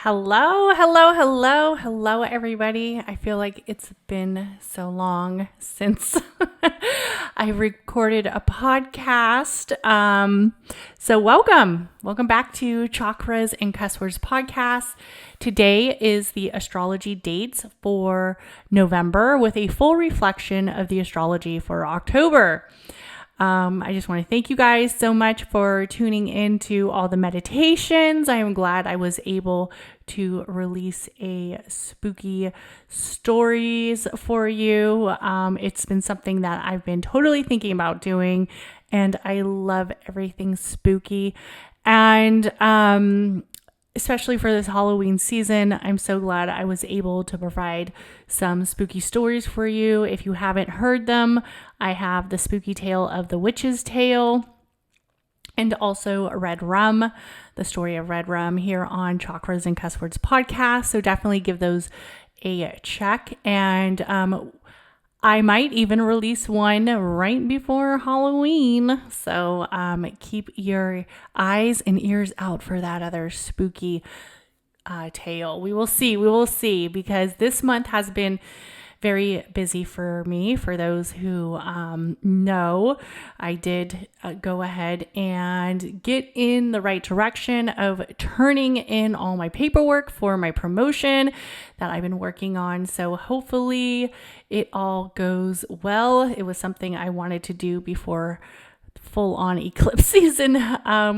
Hello, everybody. I feel like it's been so long since I recorded a podcast. So welcome back to Chakras and Cuss Words podcast. Today is the Astrology Dates for November with a full reflection of the astrology for October. I just want to thank you guys so much for tuning into all the meditations. I am glad I was able to release a spooky stories for you. It's been something that I've been totally thinking about doing, and I love everything spooky. And especially for this Halloween season, I'm so glad I was able to provide some spooky stories for you. If you haven't heard them, I have the spooky tale of the witch's tale and also Red Rum, the story of Red Rum here on Chakras and Cuss Words podcast. So definitely give those a check. And I might even release one right before Halloween. So keep your eyes and ears out for that other spooky tale. We will see, because this month has been very busy for me. For those who know, I did go ahead and get in the right direction of turning in all my paperwork for my promotion that I've been working on. So hopefully it all goes well. It was something I wanted to do before full-on eclipse season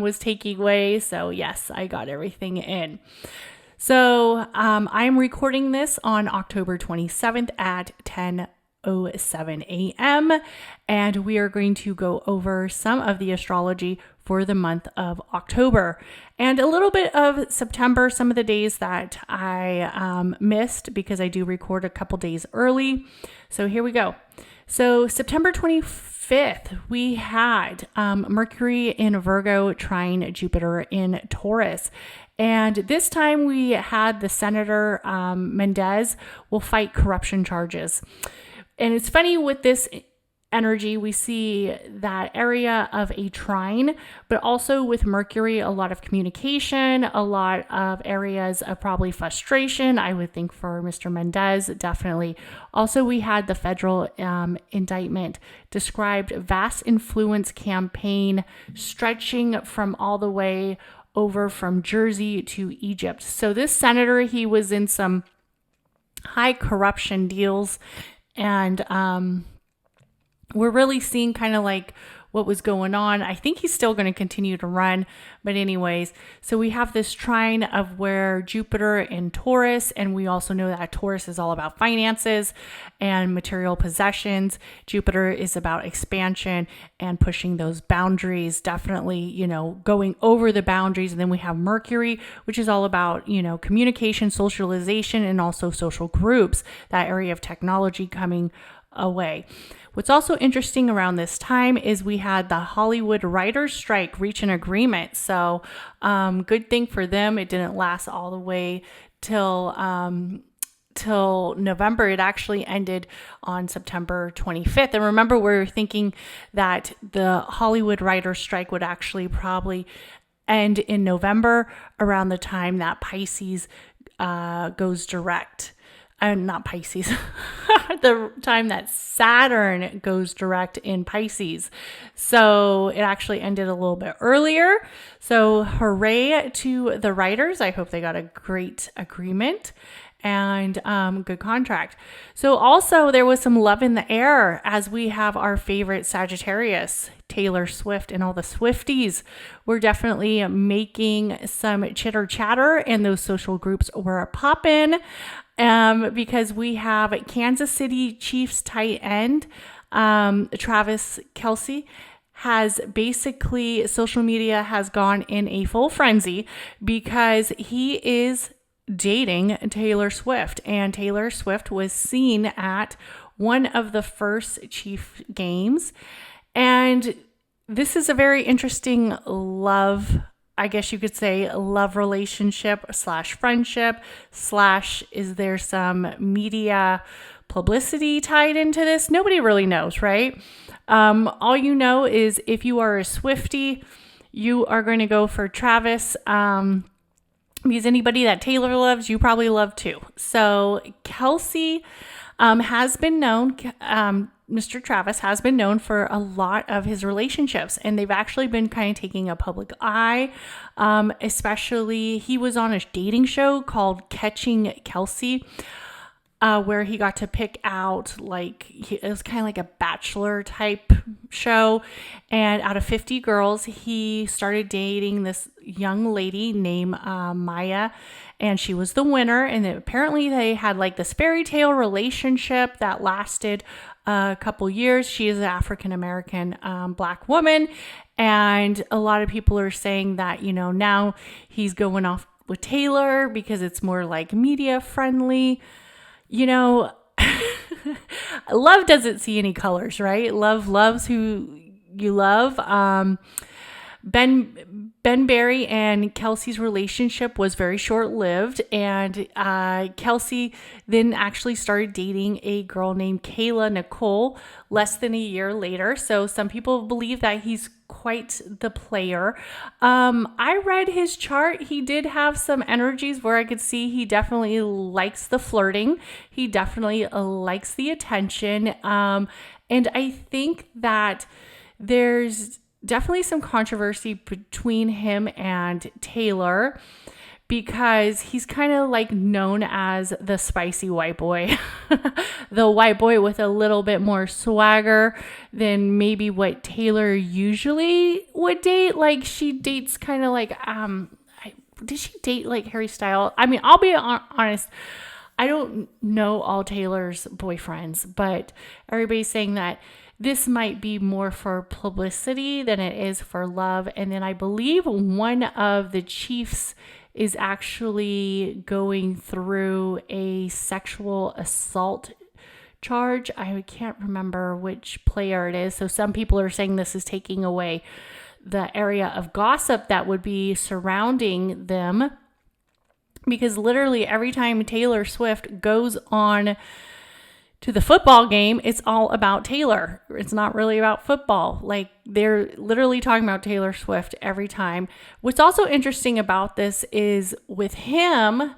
was taking way. So yes, I got everything in. So I'm recording this on October 27th at 10:07 a.m. And we are going to go over some of the astrology for the month of October and a little bit of September, some of the days that I missed because I do record a couple days early. So here we go. So September 25th, we had Mercury in Virgo trine Jupiter in Taurus. And this time we had the Senator Mendez will fight corruption charges. And it's funny with this energy, we see that area of a trine, but also with Mercury, a lot of communication, a lot of areas of probably frustration. I would think for Mr. Mendez, definitely. Also, we had the federal indictment described vast influence campaign stretching from all the way over from Jersey to Egypt. So this senator, he was in some high corruption deals, and we're really seeing kind of like what was going on. I think he's still going to continue to run. But anyways, so we have this trine of where Jupiter in Taurus, and we also know that Taurus is all about finances and material possessions. Jupiter is about expansion and pushing those boundaries, definitely, going over the boundaries. And then we have Mercury, which is all about, communication, socialization, and also social groups, that area of technology coming away. What's also interesting around this time is we had the Hollywood writers' strike reach an agreement. So good thing for them. It didn't last all the way till November. It actually ended on September 25th. And remember, we're thinking that the Hollywood writers' strike would actually probably end in November, around the time that Pisces goes direct. Not Pisces, the time that Saturn goes direct in Pisces. So it actually ended a little bit earlier. So hooray to the writers. I hope they got a great agreement and good contract. So also there was some love in the air as we have our favorite Sagittarius, Taylor Swift, and all the Swifties. We're definitely making some chitter chatter, and those social groups were popping. Because we have Kansas City Chiefs tight end, Travis Kelce, has basically, social media has gone in a full frenzy because he is dating Taylor Swift, and Taylor Swift was seen at one of the first Chief games. And this is a very interesting love, I guess you could say, love relationship / friendship / is there some media publicity tied into this? Nobody really knows, right? All you know is if you are a Swiftie, you are going to go for Travis. because anybody that Taylor loves, you probably love too. So Kelsey has been known, Mr. Travis has been known for a lot of his relationships, and they've actually been kind of taking a public eye. Especially, he was on a dating show called Catching Kelsey, where he got to pick out, it was kind of like a bachelor type show. And out of 50 girls, he started dating this young lady named Maya, and she was the winner. And apparently they had like this fairy tale relationship that lasted a couple years. She is an African-American Black woman. And a lot of people are saying that, now he's going off with Taylor because it's more like media friendly. Love doesn't see any colors, right? Love loves who you love. Ben Barry and Kelsey's relationship was very short-lived, and Kelsey then actually started dating a girl named Kayla Nicole less than a year later. So some people believe that he's quite the player. I read his chart. He did have some energies where I could see he definitely likes the flirting. He definitely likes the attention. And I think that there's definitely some controversy between him and Taylor, because he's kind of like known as the spicy white boy, the white boy with a little bit more swagger than maybe what Taylor usually would date. Like, she dates kind of like, did she date like Harry Styles? I mean, I'll be honest, I don't know all Taylor's boyfriends, but everybody's saying that this might be more for publicity than it is for love. And then I believe one of the chiefs is actually going through a sexual assault charge. I can't remember which player it is. So some people are saying this is taking away the area of gossip that would be surrounding them, because literally every time Taylor Swift goes on to the football game, it's all about Taylor. It's not really about football. Like, they're literally talking about Taylor Swift every time. What's also interesting about this is with him,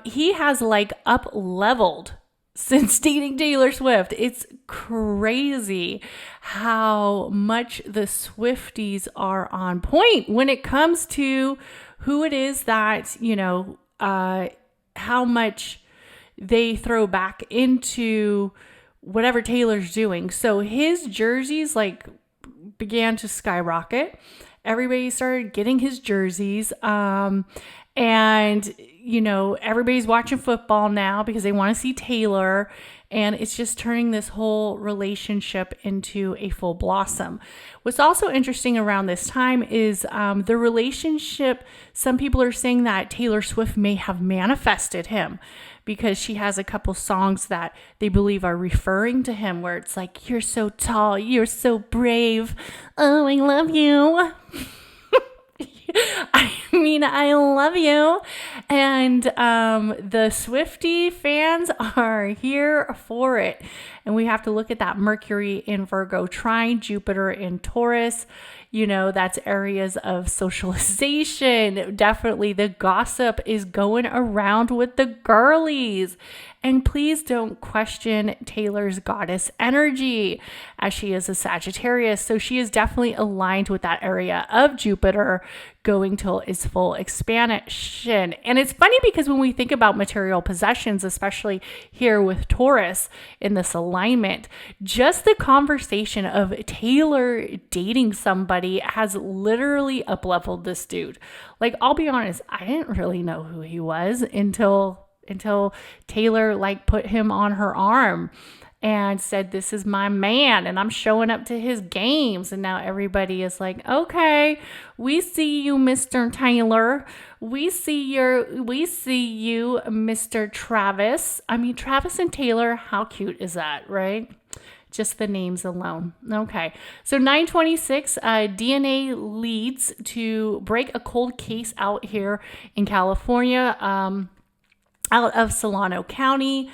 he has like up leveled since dating Taylor Swift. It's crazy how much the Swifties are on point when it comes to who it is that, how much they throw back into whatever Taylor's doing. So his jerseys began to skyrocket. Everybody started getting his jerseys. And everybody's watching football now because they want to see Taylor. And it's just turning this whole relationship into a full blossom. What's also interesting around this time is the relationship. Some people are saying that Taylor Swift may have manifested him, because she has a couple songs that they believe are referring to him, where it's like, you're so tall, you're so brave, oh, I love you. I love you. And the Swiftie fans are here for it. And we have to look at that Mercury in Virgo trine, Jupiter in Taurus. That's areas of socialization. Definitely the gossip is going around with the girlies. And please don't question Taylor's goddess energy, as she is a Sagittarius. So she is definitely aligned with that area of Jupiter going till its full expansion. And it's funny because when we think about material possessions, especially here with Taurus in this alignment, just the conversation of Taylor dating somebody has literally up-leveled this dude. Like, I'll be honest, I didn't really know who he was until Taylor put him on her arm and said, this is my man, and I'm showing up to his games. And now everybody is like, okay, we see you, Mr. Taylor. We see you, Mr. Travis. I mean, Travis and Taylor, how cute is that, right? Just the names alone. Okay. So 926, DNA leads to break a cold case out here in California, out of Solano County.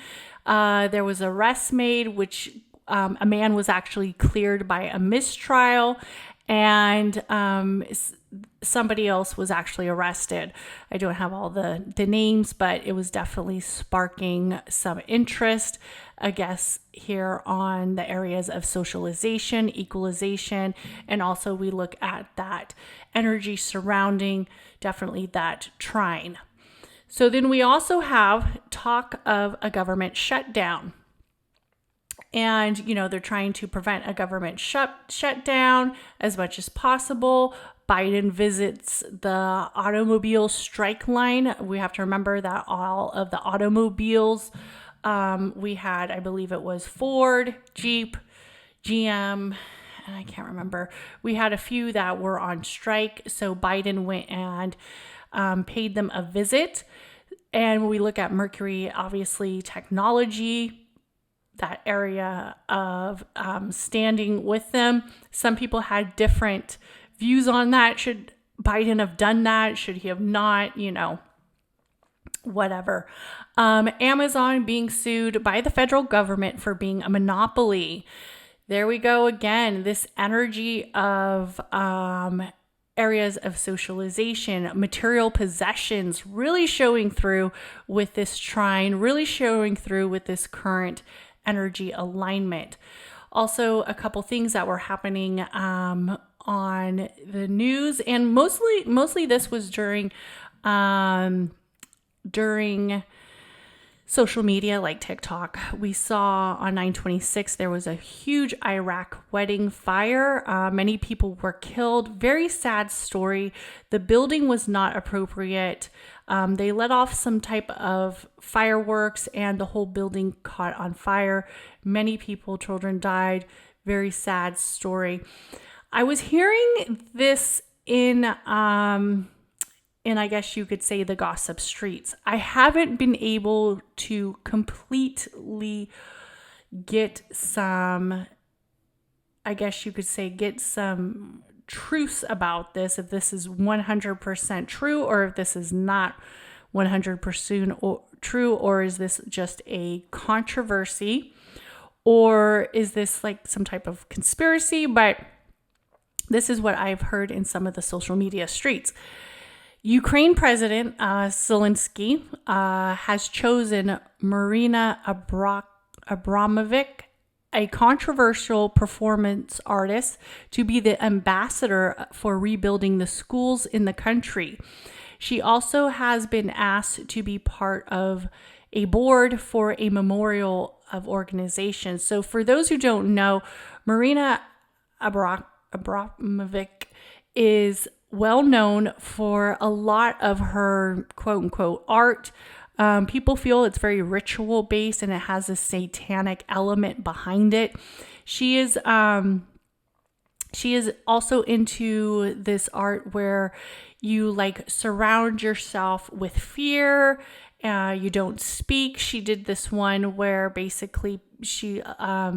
There was arrest made, which a man was actually cleared by a mistrial. And somebody else was actually arrested. I don't have all the names, but it was definitely sparking some interest, I guess, here on the areas of socialization, equalization, and also we look at that energy surrounding definitely that trine. So then we also have talk of a government shutdown. And, they're trying to prevent a government shutdown as much as possible. Biden visits the automobile strike line. We have to remember that all of the automobiles we had, I believe it was Ford, Jeep, GM, and I can't remember. We had a few that were on strike. So Biden went and paid them a visit. And when we look at Mercury, obviously technology, that area of standing with them. Some people had different views on that. Should Biden have done that? Should he have not? Whatever. Amazon being sued by the federal government for being a monopoly. There we go again. This energy of areas of socialization, material possessions really showing through with this trine, really showing through with this current energy alignment. Also, a couple things that were happening on the news, and mostly this was during social media like TikTok. We saw on 9/26 there was a huge Iraq wedding fire. Many people were killed. Very sad story. The building was not appropriate. They let off some type of fireworks and the whole building caught on fire. Many people, children died. Very sad story. I was hearing this in I guess you could say the gossip streets. I haven't been able to completely get some, I guess you could say, get some truths about this, if this is 100% true or if this is not 100% true, or is this just a controversy, or is this like some type of conspiracy? But this is what I've heard in some of the social media streets. Ukraine President Zelensky has chosen Marina Abramovic, a controversial performance artist, to be the ambassador for rebuilding the schools in the country. She also has been asked to be part of a board for a memorial of organizations. So for those who don't know, Marina Abramovic is well known for a lot of her quote unquote art. People feel it's very ritual based and it has a satanic element behind it. She is also into this art where you like surround yourself with fear. You don't speak. She did this one where basically she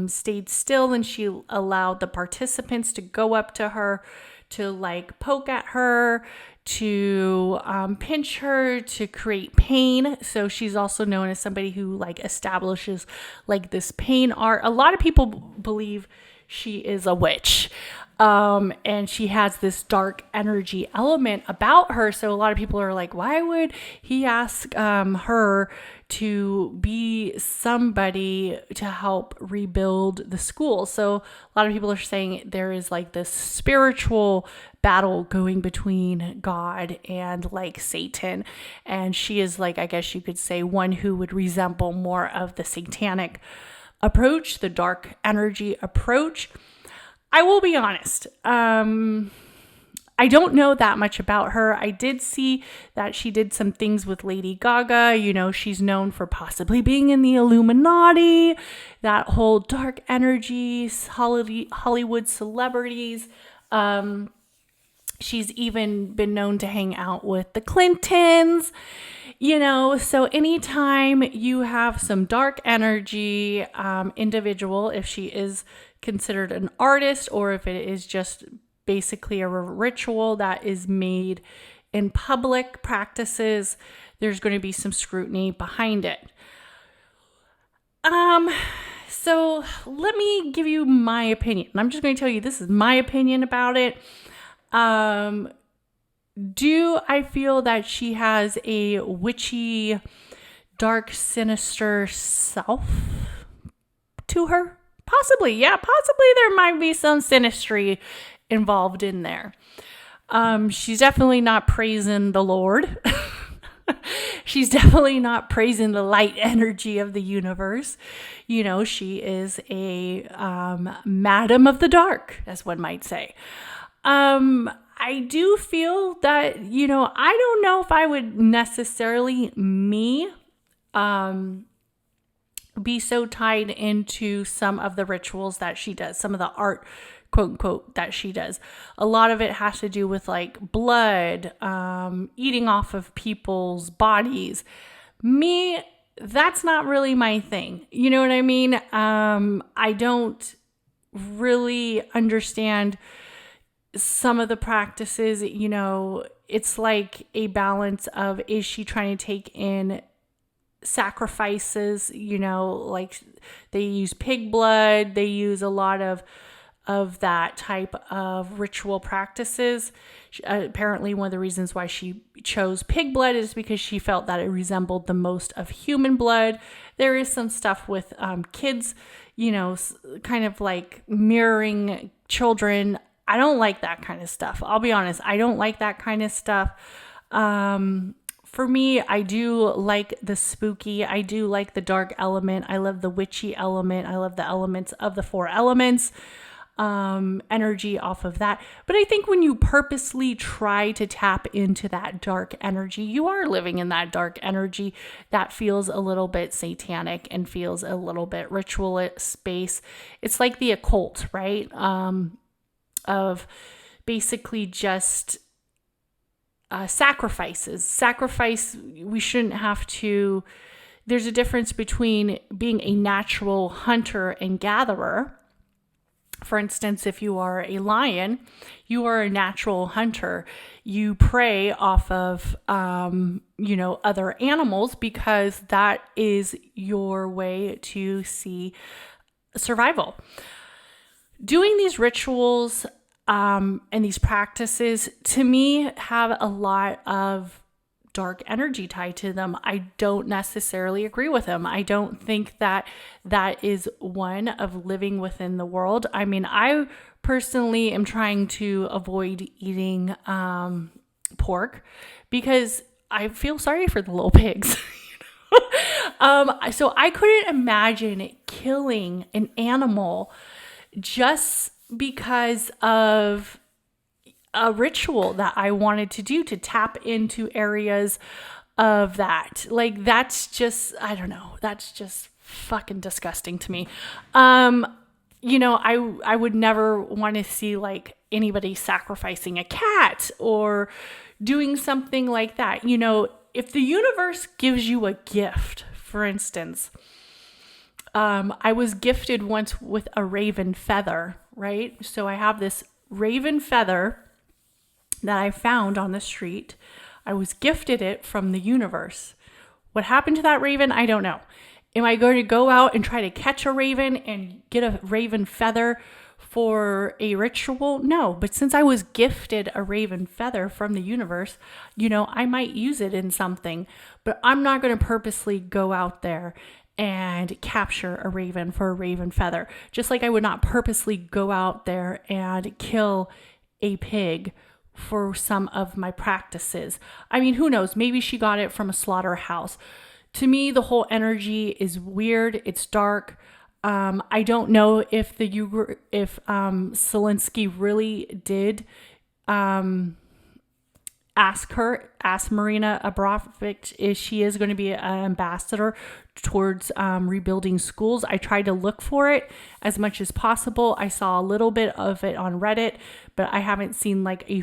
stayed still and she allowed the participants to go up to her, to like poke at her, to pinch her, to create pain. So she's also known as somebody who like establishes like this pain art. A lot of people believe she is a witch. And she has this dark energy element about her. So a lot of people are like, why would he ask her to be somebody to help rebuild the school? So a lot of people are saying there is like this spiritual battle going between God and like Satan. And she is like, I guess you could say, one who would resemble more of the satanic approach, the dark energy approach. I will be honest. I don't know that much about her. I did see that she did some things with Lady Gaga. You know, she's known for possibly being in the Illuminati, that whole dark energy, Hollywood celebrities. She's even been known to hang out with the Clintons. You know, so anytime you have some dark energy individual, if she is considered an artist or if it is just basically a ritual that is made in public practices, there's going to be some scrutiny behind it. So let me give you my opinion. I'm just going to tell you this is my opinion about it. Do I feel that she has a witchy, dark, sinister self to her? Possibly. Yeah, possibly there might be some synastry involved in there. She's definitely not praising the Lord. She's definitely not praising the light energy of the universe. She is a madam of the dark, as one might say. I do feel that, I don't know if I would necessarily, be so tied into some of the rituals that she does, some of the art, quote unquote, that she does. A lot of it has to do with like blood, eating off of people's bodies. Me, that's not really my thing. You know what I mean? I don't really understand some of the practices. It's like a balance of, is she trying to take in sacrifices, like they use pig blood, they use a lot of that type of ritual practices. Apparently one of the reasons why she chose pig blood is because she felt that it resembled the most of human blood. There is some stuff with kids, kind of like mirroring children. I don't like that kind of stuff. I'll be honest, I don't like that kind of stuff. For me, I do like the spooky. I do like the dark element. I love the witchy element. I love the elements of the 4 elements, energy off of that. But I think when you purposely try to tap into that dark energy, you are living in that dark energy that feels a little bit satanic and feels a little bit ritual space. It's like the occult, right? Of basically just sacrifice. We shouldn't have to. There's a difference between being a natural hunter and gatherer. For instance, if you are a lion, you are a natural hunter. You prey off of other animals because that is your way to see survival. Doing these rituals and these practices, to me, have a lot of dark energy tied to them. I don't necessarily agree with them. I don't think that that is one of living within the world. I mean, I personally am trying to avoid eating pork because I feel sorry for the little pigs. So I couldn't imagine killing an animal just because of a ritual that I wanted to do to tap into areas of that. Like, that's just, I don't know, that's just fucking disgusting to me. I would never want to see like anybody sacrificing a cat or doing something like that. If the universe gives you a gift, for instance, I was gifted once with a raven feather, right? So I have this raven feather that I found on the street. I was gifted it from the universe. What happened to that raven? I don't know. Am I going to go out and try to catch a raven and get a raven feather for a ritual? No, but since I was gifted a raven feather from the universe, I might use it in something, but I'm not going to purposely go out there and capture a raven for a raven feather. Just like I would not purposely go out there and kill a pig for some of my practices. I mean, who knows? Maybe she got it from a slaughterhouse. To me, the whole energy is weird. It's dark. I don't know if Zelensky really did ask Marina Abramovich if she is going to be an ambassador towards rebuilding schools. I tried to look for it as much as possible. I saw a little bit of it on Reddit, but I haven't seen like a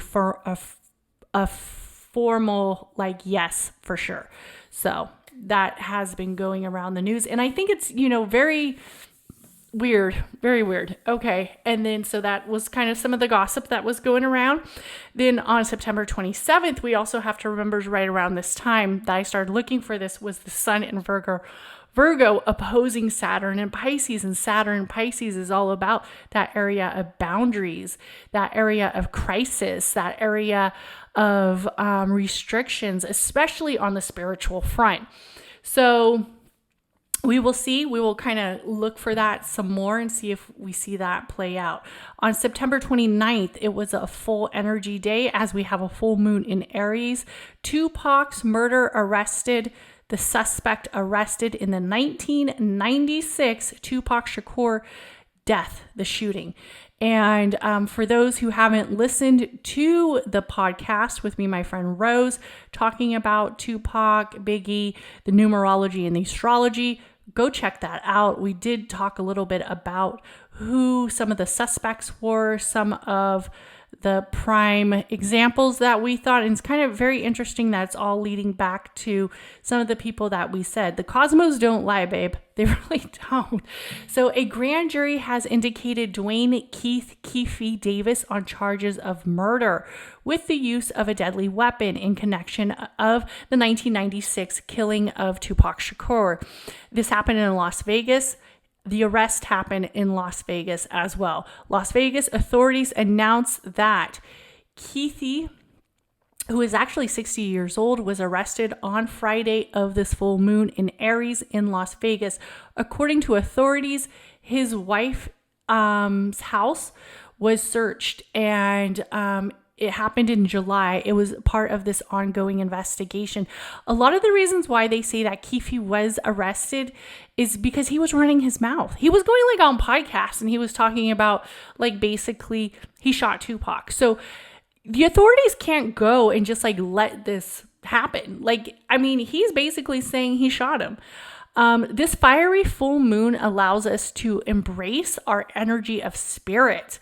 formal like yes for sure. So that has been going around the news, and I think it's very Weird, very weird. Okay. And then, so that was kind of some of the gossip that was going around. Then on September 27th, we also have to remember right around this time that I started looking for this was the Sun in Virgo opposing Saturn in Pisces. And Saturn in Pisces is all about that area of boundaries, that area of crisis, that area of restrictions, especially on the spiritual front. So we will see. We will kind of look for that some more and see if we see that play out. On September 29th, it was a full energy day as we have a full moon in Aries. Tupac's murder arrested. The suspect arrested in the 1996 Tupac Shakur death, the shooting. And for those who haven't listened to the podcast with me, my friend Rose, talking about Tupac, Biggie, the numerology and the astrology, go check that out. We did talk a little bit about who some of the suspects were, some of the prime examples that we thought, and it's kind of very interesting that it's all leading back to some of the people that we said. The cosmos don't lie, babe. They really don't. So a grand jury has indicated Dwayne Keefe Davis on charges of murder with the use of a deadly weapon in connection of the 1996 killing of Tupac Shakur. This happened in Las Vegas. The arrest happened in Las Vegas as well. Las Vegas authorities announced that Keefe, who is actually 60 years old, was arrested on Friday of this full moon in Aries in Las Vegas. According to authorities, his wife's house was searched, and it happened in July. It was part of this ongoing investigation. A lot of the reasons why they say that Keefe was arrested is because he was running his mouth. He was going like on podcasts and he was talking about like basically he shot Tupac. So the authorities can't go and just like let this happen. Like, I mean, he's basically saying he shot him. This fiery full moon allows us to embrace our energy of spirit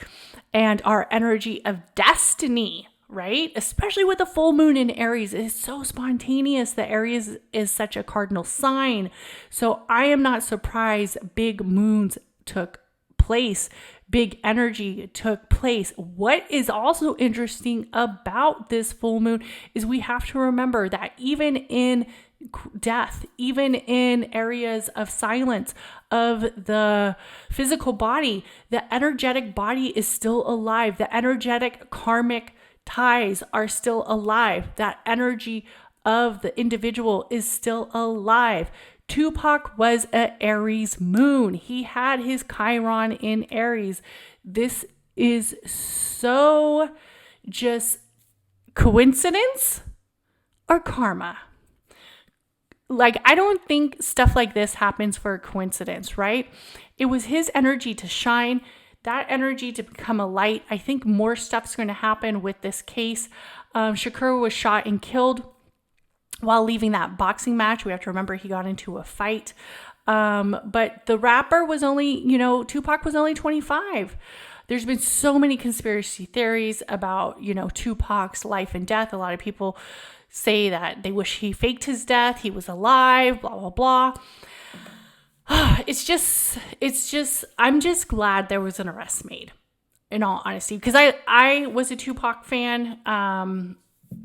and our energy of destiny, right? Especially with the full moon in Aries. It is so spontaneous. The Aries is such a cardinal sign. So I am not surprised big moons took place. Big energy took place. What is also interesting about this full moon is we have to remember that even in death, even in areas of silence of the physical body, the energetic body is still alive. The energetic karmic ties are still alive. That energy of the individual is still alive. Tupac was an Aries moon. He had his Chiron in Aries. This is so just coincidence or karma. Like, I don't think stuff like this happens for a coincidence, right? It was his energy to shine, that energy to become a light. I think more stuff's going to happen with this case. Shakur was shot and killed while leaving that boxing match. We have to remember he got into a fight. But the rapper was only, Tupac was only 25. There's been so many conspiracy theories about, Tupac's life and death. A lot of people say that they wish he faked his death, he was alive, blah, blah, blah. It's just, I'm just glad there was an arrest made, in all honesty, because I was a Tupac fan,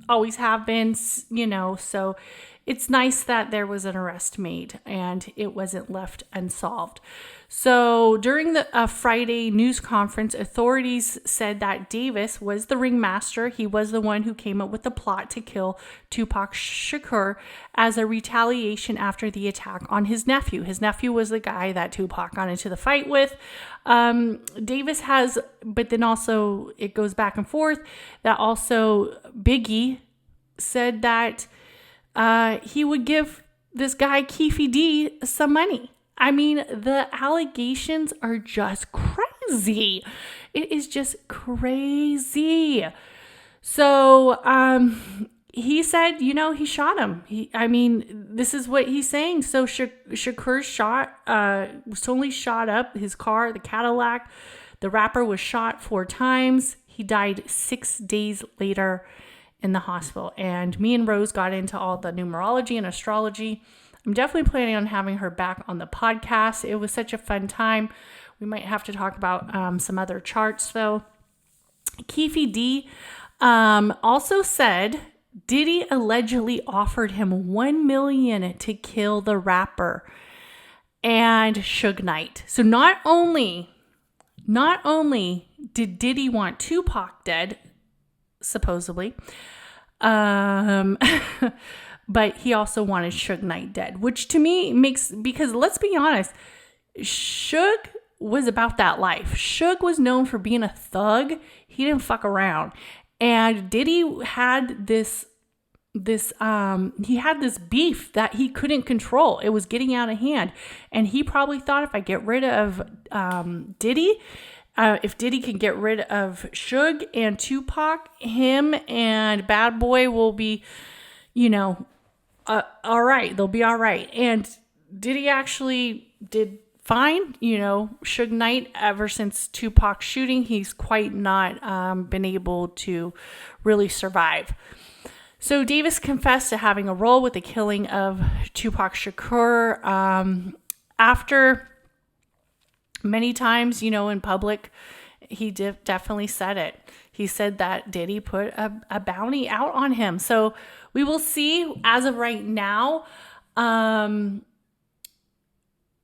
always have been, so it's nice that there was an arrest made and it wasn't left unsolved. So during the Friday news conference, authorities said that Davis was the ringmaster. He was the one who came up with the plot to kill Tupac Shakur as a retaliation after the attack on his nephew. His nephew was the guy that Tupac got into the fight with. Davis has, but then also it goes back and forth, that also Biggie said that he would give this guy Keefe D some money. I mean, the allegations are just crazy. It is just crazy. So he said, he shot him. This is what he's saying. So Shakur's shot was only shot up. His car, the Cadillac, the rapper was shot 4 times. He died 6 days later in the hospital. And me and Rose got into all the numerology and astrology. I'm definitely planning on having her back on the podcast. It was such a fun time. We might have to talk about some other charts though. Keefe D also said Diddy allegedly offered him $1 million to kill the rapper and Suge Knight. So not only did Diddy want Tupac dead, supposedly, but he also wanted Suge Knight dead, which to me because let's be honest, Suge was about that life. Suge was known for being a thug. He didn't fuck around. And Diddy had this beef that he couldn't control. It was getting out of hand. And he probably thought, if I get rid of Diddy, if Diddy can get rid of Suge and Tupac, him and Bad Boy will be, all right. They'll be all right. And Diddy actually did fine. Suge Knight, ever since Tupac's shooting, he's quite not been able to really survive. So Davis confessed to having a role with the killing of Tupac Shakur. After many times, in public, he definitely said it. He said that Diddy put a bounty out on him. So we will see. As of right now,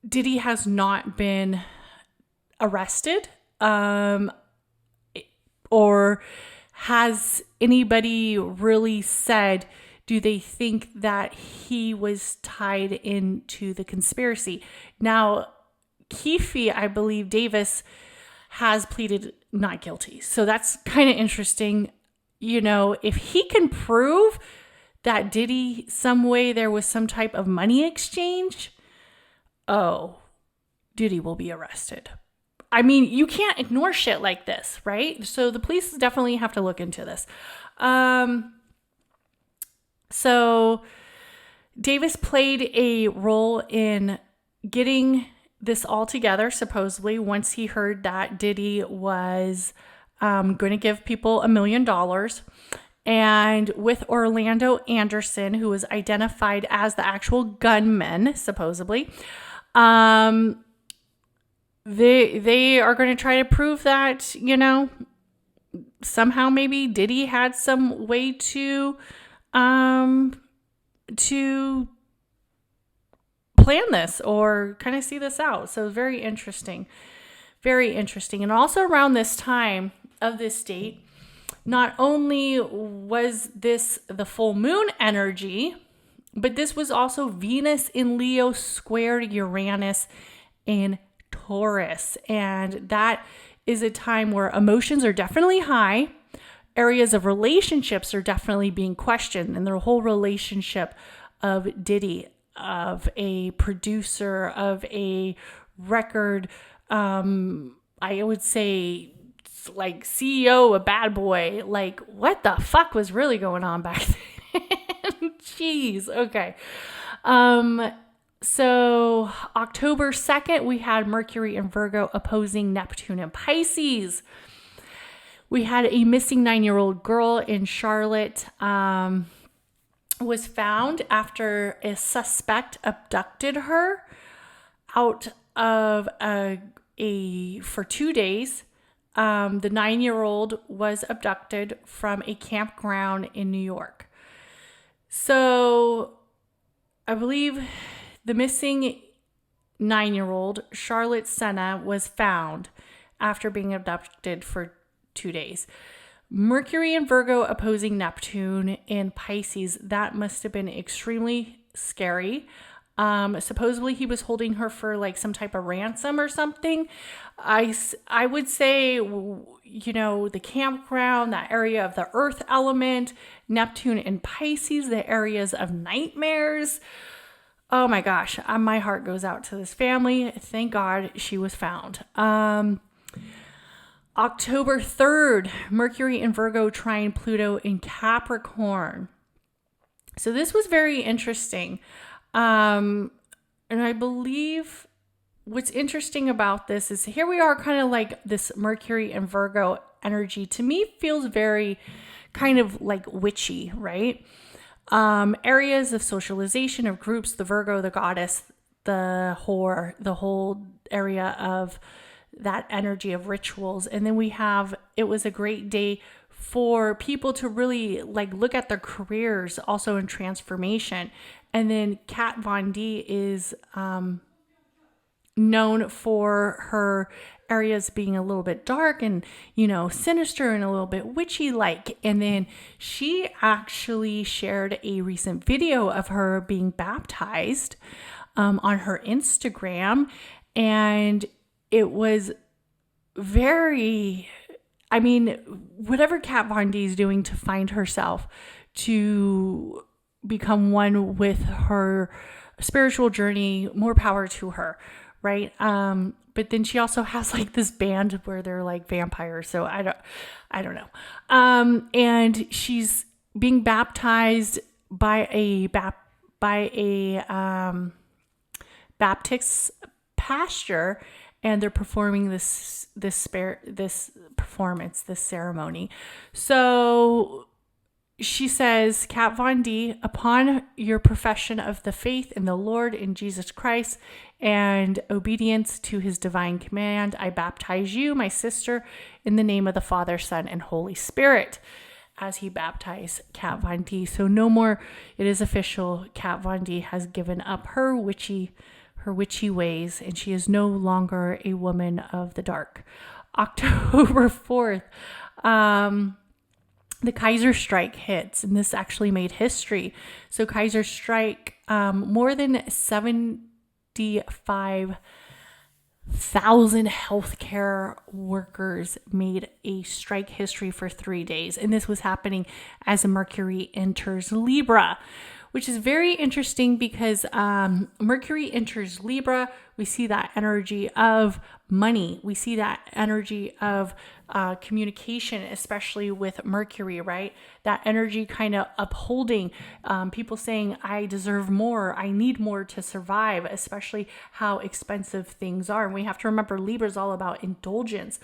Diddy has not been arrested, or has anybody really said, do they think that he was tied into the conspiracy? Now, Keefe, I believe Davis, has pleaded not guilty. So that's kind of interesting. If he can prove that Diddy, some way there was some type of money exchange, Diddy will be arrested. I mean, you can't ignore shit like this, right? So the police definitely have to look into this. So Davis played a role in getting this all together, supposedly, once he heard that Diddy was going to give people $1 million. And with Orlando Anderson, who was identified as the actual gunman, supposedly, they are going to try to prove that, somehow maybe Diddy had some way to plan this or kind of see this out. So very interesting. Very interesting. And also around this time of this date, not only was this the full moon energy, but this was also Venus in Leo squared Uranus in Taurus. And that is a time where emotions are definitely high. Areas of relationships are definitely being questioned. And the whole relationship of Diddy, of a producer, of a record, I would say like CEO, a Bad Boy, like what the fuck was really going on back then? Jeez. Okay. So October 2nd, we had Mercury in Virgo opposing Neptune in Pisces. We had a missing 9-year-old girl in Charlotte, was found after a suspect abducted her out of for 2 days. The 9-year-old was abducted from a campground in New York. So I believe the missing 9-year-old, Charlotte Senna, was found after being abducted for 2 days. Mercury in Virgo opposing Neptune in Pisces. That must have been extremely scary. Supposedly he was holding her for like some type of ransom or something. I would say, the campground, that area of the earth element, Neptune in Pisces, the areas of nightmares. Oh my gosh, my heart goes out to this family. Thank God she was found. October 3rd, Mercury in Virgo trine Pluto in Capricorn. So this was very interesting. And I believe what's interesting about this is here we are kind of like this Mercury and Virgo energy to me feels very kind of like witchy, right? Areas of socialization of groups, the Virgo, the goddess, the whore, the whole area of that energy of rituals. And then it was a great day for people to really like look at their careers also in transformation. And then Kat Von D is known for her areas being a little bit dark and, sinister and a little bit witchy like. And then she actually shared a recent video of her being baptized on her Instagram. And it was whatever Kat Von D is doing to find herself, to become one with her spiritual journey, more power to her, right? But then she also has like this band where they're like vampires. So I don't know. And she's being baptized by a Baptist pastor, and they're performing this performance, this ceremony. So she says, Kat Von D, upon your profession of the faith in the Lord in Jesus Christ and obedience to his divine command, I baptize you, my sister, in the name of the Father, Son, and Holy Spirit, as he baptized Kat Von D. So no more, it is official. Kat Von D has given up her witchy ways, and she is no longer a woman of the dark. October 4th, the Kaiser strike hits, and this actually made history. So Kaiser strike, more than 75,000 healthcare workers made a strike history for 3 days. And this was happening as Mercury enters Libra, which is very interesting because Mercury enters Libra. We see that energy of money. We see that energy of communication, especially with Mercury, right? That energy kind of upholding people saying, I deserve more. I need more to survive, especially how expensive things are. And we have to remember Libra is all about indulgence.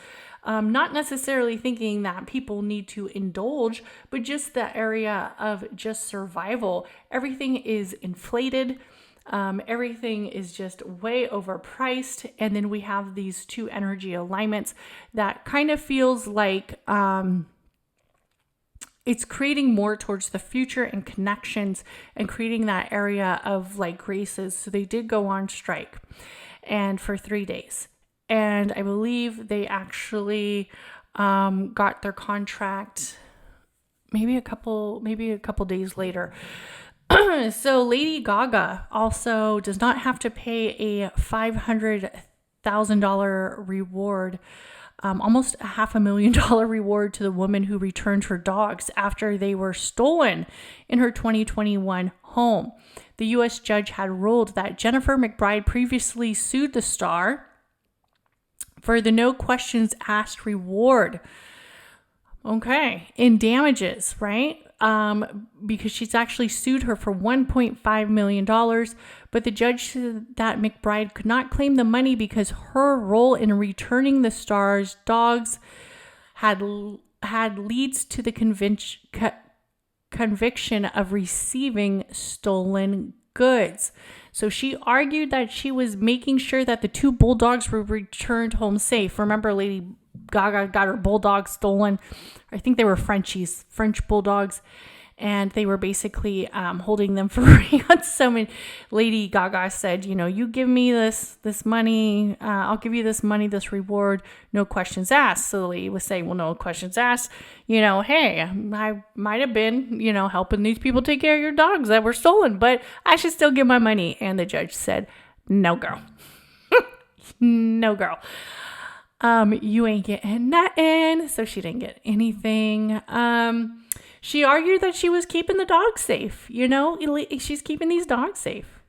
Not necessarily thinking that people need to indulge, but just the area of just survival. Everything is inflated. Everything is just way overpriced. And then we have these two energy alignments that kind of feels like it's creating more towards the future and connections and creating that area of like graces. So they did go on strike and for 3 days. And I believe they actually got their contract maybe a couple days later. So Lady Gaga also does not have to pay a $500,000 reward, almost a $500,000 reward to the woman who returned her dogs after they were stolen in her 2021 home. The U.S. judge had ruled that Jennifer McBride previously sued the star for the no questions asked reward. Okay, in damages, right? Because she's actually sued her for $1.5 million, but the judge said that McBride could not claim the money because her role in returning the star's dogs had leads to the conviction of receiving stolen goods. So she argued that she was making sure that the two bulldogs were returned home safe. Remember, Lady Gaga got her bulldogs stolen. I think they were French bulldogs, and they were basically holding them for ransom. Lady Gaga said, you give me this money, I'll give you this money, this reward, no questions asked. So the lady was saying, well, no questions asked. Hey, I might have been, helping these people take care of your dogs that were stolen, but I should still get my money. And the judge said, no, girl. No, girl. You ain't getting nothing. So she didn't get anything. She argued that she was keeping the dogs safe. She's keeping these dogs safe.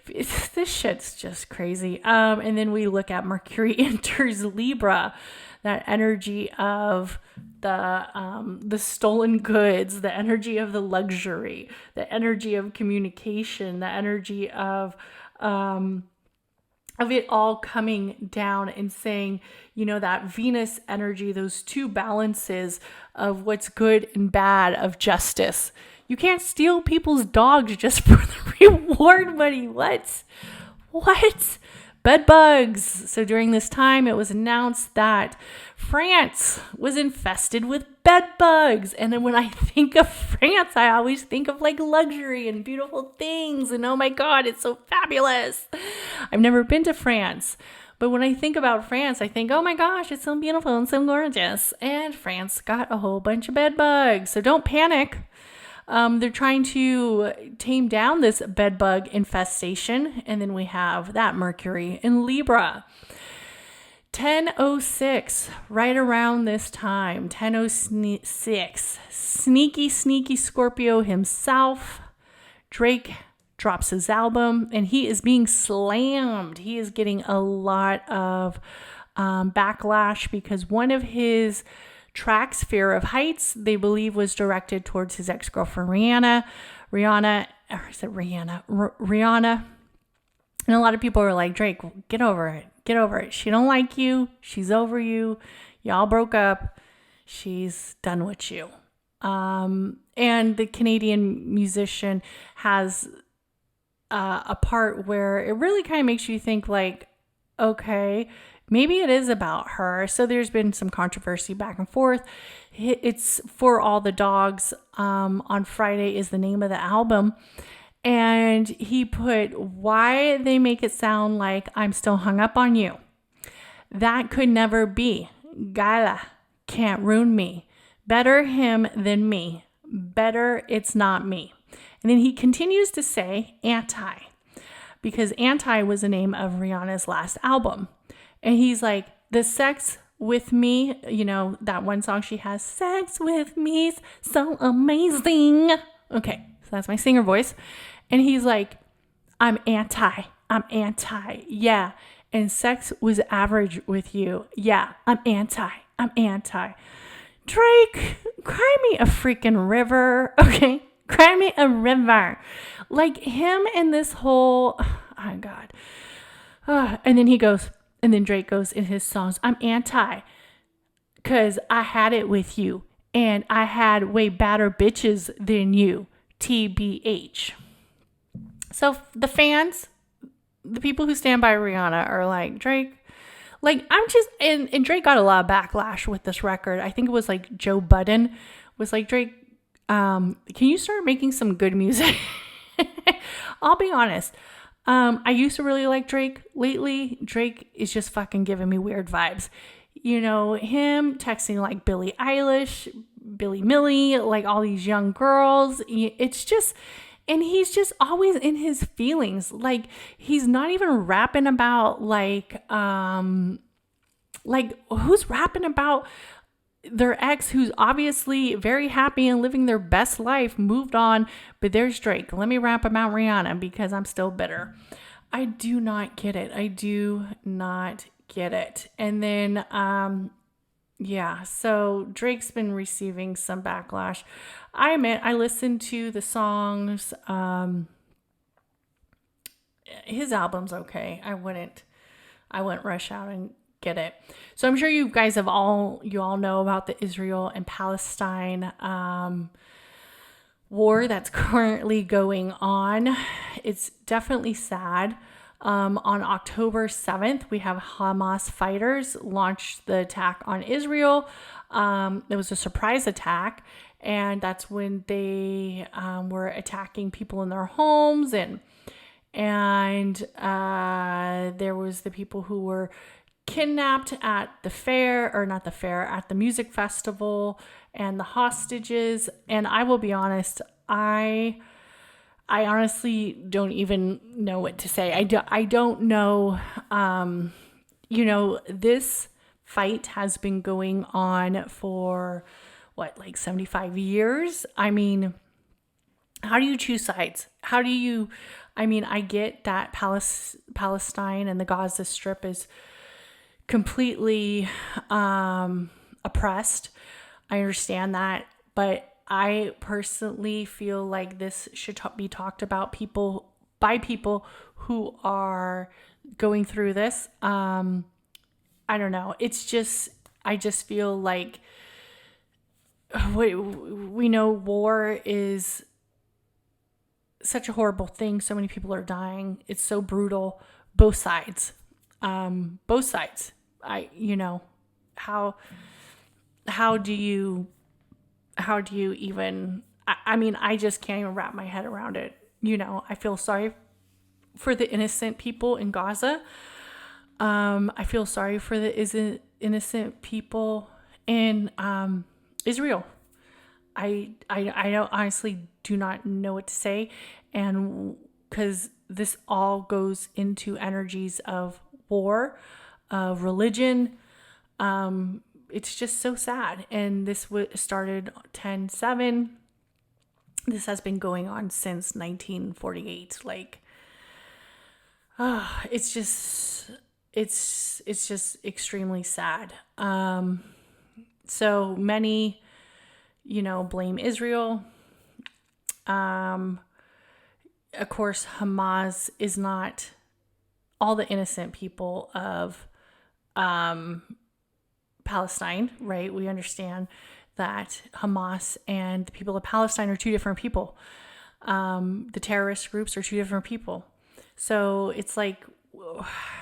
This shit's just crazy. And then we look at Mercury enters Libra, that energy of the stolen goods, the energy of the luxury, the energy of communication, the energy of it all coming down and saying, that Venus energy, those two balances of what's good and bad, of justice. You can't steal people's dogs just for the reward money. What? Bed bugs. So during this time, it was announced that France was infested with bed bugs. And then when I think of France, I always think of like luxury and beautiful things. And oh my God, it's so fabulous. I've never been to France. But when I think about France, I think, oh my gosh, it's so beautiful and so gorgeous. And France got a whole bunch of bed bugs. So don't panic. They're trying to tame down this bed bug infestation. And then we have that Mercury in Libra. 10:06, right around this time, 10:06, sneaky Scorpio himself, Drake drops his album, and he is being slammed. He is getting a lot of backlash because one of his tracks, Fear of Heights, they believe was directed towards his ex-girlfriend Rihanna. And a lot of people are like, Drake, get over it. She don't like you. She's over you. Y'all broke up. She's done with you. And the Canadian musician has a part where it really kind of makes you think like, okay, maybe it is about her. So there's been some controversy back and forth. It's For All the Dogs on Friday is the name of the album. And he put, why they make it sound like I'm still hung up on you. That could never be. Gala can't ruin me. Better him than me. Better it's not me. And then he continues to say anti, because Anti was the name of Rihanna's last album. And he's like, the sex with me, you know, that one song she has, sex with me's so amazing. Okay, so that's my singer voice. And he's like, I'm anti. Yeah. And sex was average with you. Yeah, I'm anti. Drake, cry me a freaking river. Okay, cry me a river. Like him and this whole, oh God. And then Drake goes in his songs, I'm anti, because I had it with you. And I had way badder bitches than you. TBH. So the fans, the people who stand by Rihanna are like, Drake, like and Drake got a lot of backlash with this record. I think it was like Joe Budden was like, Drake, can you start making some good music? I'll be honest. I used to really like Drake. Lately, Drake is just fucking giving me weird vibes. You know, him texting like Billie Eilish, Billy Millie, like all these young girls. It's just, and he's just always in his feelings. Like he's not even rapping about like who's rapping about their ex who's obviously very happy and living their best life, moved on, but there's Drake. Let me rap about Rihanna because I'm still bitter. I do not get it. And then, so Drake's been receiving some backlash. I admit, I listened to the songs. His album's okay. I wouldn't rush out and get it. So I'm sure you guys you all know about the Israel and Palestine war that's currently going on. It's definitely sad. On October 7th, we have Hamas fighters launched the attack on Israel. It was a surprise attack, and that's when they were attacking people in their homes, and there was the people who were kidnapped at at the music festival, and the hostages. And I will be honest, I honestly don't even know what to say. I don't know. This fight has been going on for 75 years? I mean, how do you choose sides? I get that Palestine and the Gaza Strip is completely oppressed. I understand that, but I personally feel like this should be talked about by people who are going through this. I don't know. I just feel like we know war is such a horrible thing. So many people are dying. It's so brutal, both sides. both sides. How do you even, I mean, I just can't even wrap my head around it. I feel sorry for the innocent people in Gaza. I feel sorry for the innocent people in Israel. I don't, honestly do not know what to say, and because this all goes into energies of war, of religion. It's just so sad. And this started 10/7. This has been going on since 1948. Like, it's just extremely sad. So many, blame Israel. Of course, Hamas is not all the innocent people of Palestine, right? We understand that Hamas and the people of Palestine are two different people. The terrorist groups are two different people. So it's like,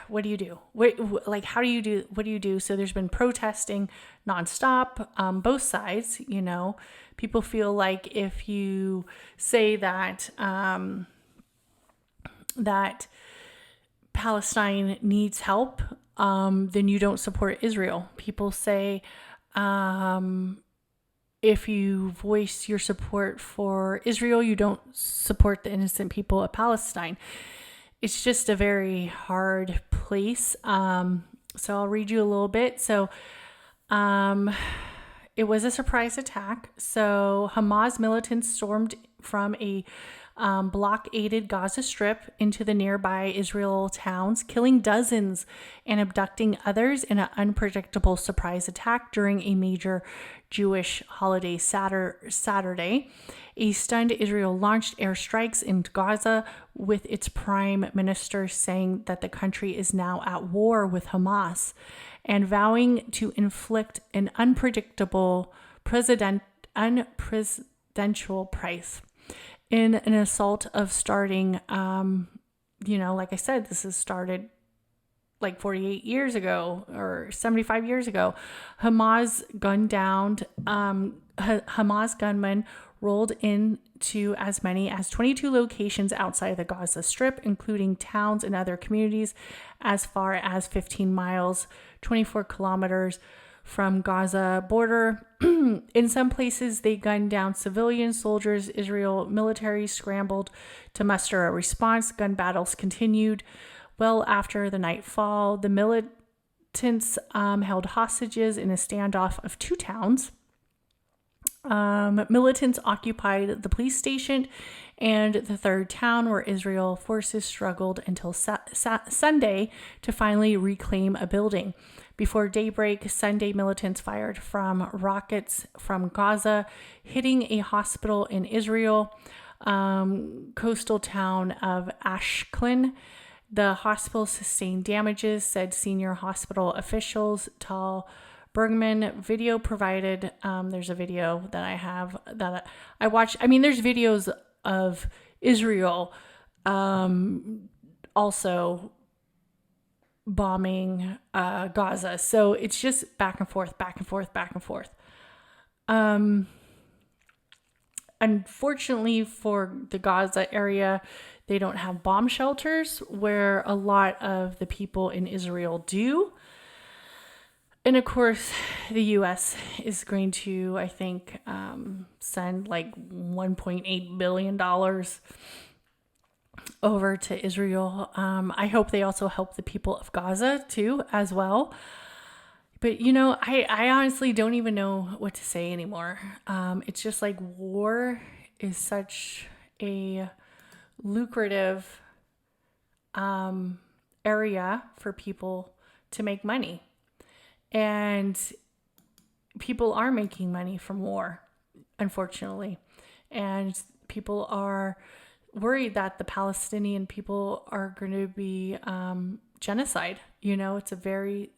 what do you do? What do you do? So there's been protesting nonstop, both sides. People feel like if you say that that Palestine needs help, then you don't support Israel. People say, if you voice your support for Israel, you don't support the innocent people of Palestine. It's just a very hard place. So I'll read you a little bit. So it was a surprise attack. So Hamas militants stormed from a blockaded Gaza Strip into the nearby Israel towns, killing dozens and abducting others in an unpredictable surprise attack during a major Jewish holiday Saturday. A stunned Israel launched airstrikes in Gaza, with its prime minister saying that the country is now at war with Hamas and vowing to inflict an unpredictable presidential price in an assault of starting, like I said, this has started like 48 years ago or 75 years ago. Hamas gunmen rolled into as many as 22 locations outside the Gaza Strip, including towns and other communities as far as 15 miles, 24 kilometers from Gaza border. In some places, they gunned down civilian soldiers. Israel military scrambled to muster a response. Gun battles continued well after the nightfall. The militants held hostages in a standoff of two towns. Militants occupied the police station and the third town, where Israel forces struggled until Sunday to finally reclaim a building. Before daybreak, Sunday, militants fired from rockets from Gaza, hitting a hospital in Israel, coastal town of Ashkelon. The hospital sustained damages, said senior hospital officials. Tal Bergman video provided. There's a video that I have that I watched. I mean, there's videos of Israel also bombing Gaza. So it's just back and forth, back and forth, back and forth. Unfortunately for the Gaza area, they don't have bomb shelters where a lot of the people in Israel do. And of course, the U.S. is going to, I think, send like $1.8 billion over to Israel. I hope they also help the people of Gaza too, as well. But, I honestly don't even know what to say anymore. It's just like war is such a lucrative area for people to make money. And people are making money from war, unfortunately. And people are worried that the Palestinian people are going to be genocide. It's a very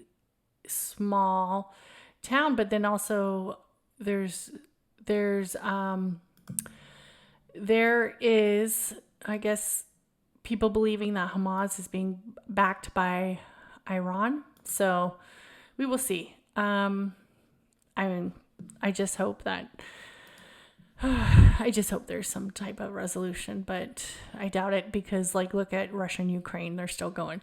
small town, but then also there is, I guess, people believing that Hamas is being backed by Iran. So we will see. I just hope there's some type of resolution, but I doubt it because look at Russia and Ukraine. They're still going.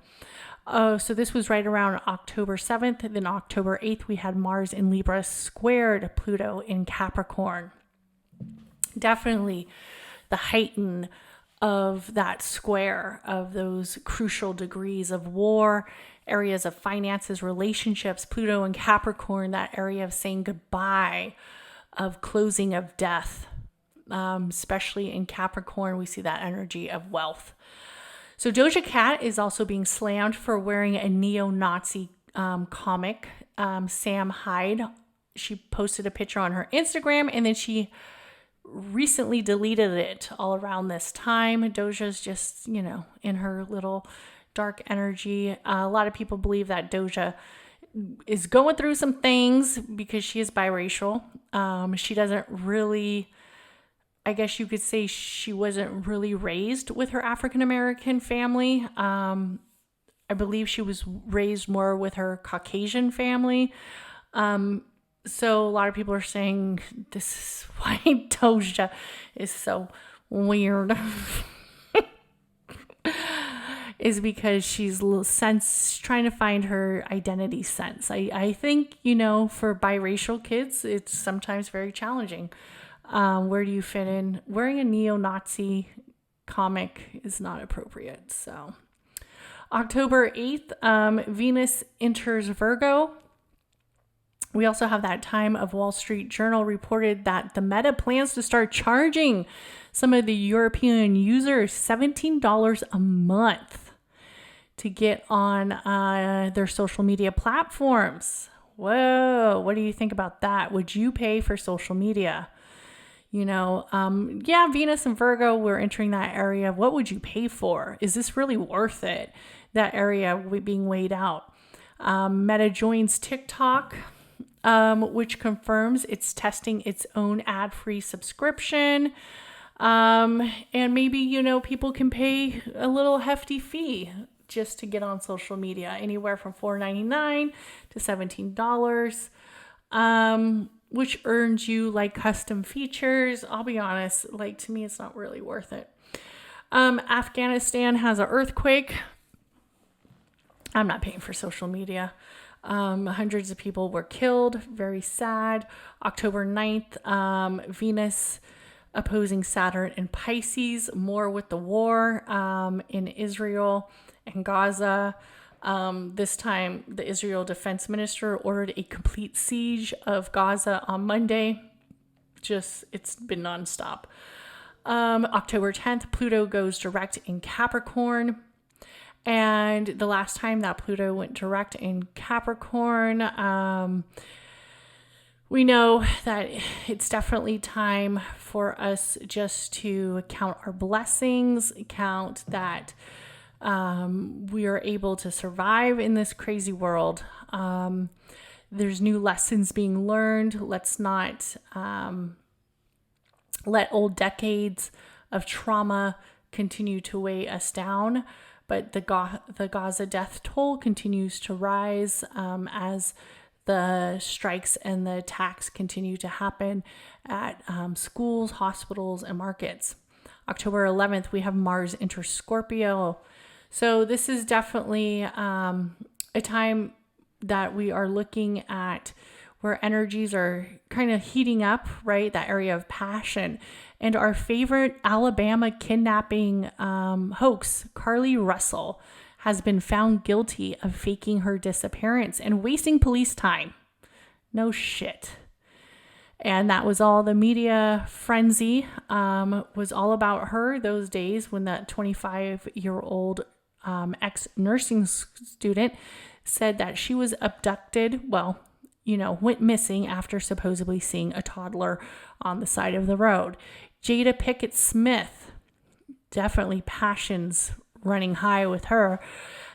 So this was right around October 7th. Then October 8th, we had Mars in Libra squared Pluto in Capricorn. Definitely the heighten of that square, of those crucial degrees of war, areas of finances, relationships, Pluto and Capricorn, that area of saying goodbye, of closing, of death. Especially in Capricorn, we see that energy of wealth. So Doja Cat is also being slammed for wearing a neo-Nazi comic. Sam Hyde, she posted a picture on her Instagram, and then she recently deleted it all around this time. Doja's just, in her little dark energy. A lot of people believe that Doja is going through some things because she is biracial. She doesn't really, I guess you could say she wasn't really raised with her African-American family. I believe she was raised more with her Caucasian family. So a lot of people are saying this is why Doja is so weird. Is because she's trying to find her identity sense. I think, for biracial kids, it's sometimes very challenging. Where do you fit in? Wearing a neo-Nazi comic is not appropriate. So October 8th, Venus enters Virgo. We also have that time of Wall Street Journal reported that the Meta plans to start charging some of the European users $17 a month to get on their social media platforms. Whoa, what do you think about that? Would you pay for social media? Venus and Virgo, we're entering that area. What would you pay for? Is this really worth it? That area being weighed out. Meta joins TikTok, which confirms it's testing its own ad-free subscription. And maybe, people can pay a little hefty fee just to get on social media, anywhere from $4.99 to $17, which earns you custom features. I'll be honest, to me, it's not really worth it. Afghanistan has an earthquake. I'm not paying for social media. Hundreds of people were killed. Very sad. October 9th, Venus opposing Saturn in Pisces, more with the war in Israel and Gaza. This time, the Israel Defense Minister ordered a complete siege of Gaza on Monday. It's been nonstop. October 10th, Pluto goes direct in Capricorn. And the last time that Pluto went direct in Capricorn, we know that it's definitely time for us just to count our blessings, count that we are able to survive in this crazy world. There's new lessons being learned. Let's not let old decades of trauma continue to weigh us down. But the Gaza death toll continues to rise as the strikes and the attacks continue to happen at schools, hospitals, and markets. October 11th, we have Mars enter Scorpio. So this is definitely a time that we are looking at where energies are kind of heating up, right? That area of passion. And our favorite Alabama kidnapping hoax, Carly Russell, has been found guilty of faking her disappearance and wasting police time. No shit. And that was all the media frenzy was all about her those days when that 25-year-old ex-nursing student said that she was abducted, went missing after supposedly seeing a toddler on the side of the road. Jada Pinkett Smith, definitely passions running high with her,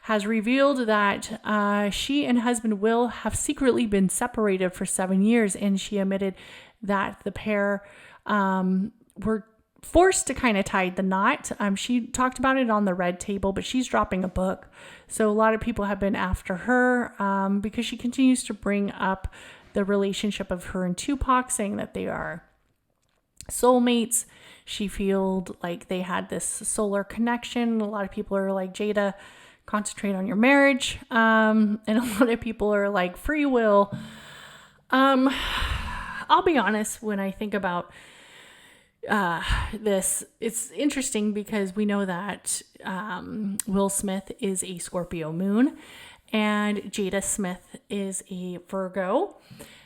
has revealed that she and husband Will have secretly been separated for 7 years, and she admitted that the pair were forced to kind of tie the knot. She talked about it on the red table, but she's dropping a book. So a lot of people have been after her because she continues to bring up the relationship of her and Tupac, saying that they are soulmates. She feels like they had this solar connection. A lot of people are like, Jada, concentrate on your marriage. And a lot of people are like, free will. I'll be honest, when I think about this, it's interesting because we know that Will Smith is a Scorpio moon and Jada Smith is a Virgo.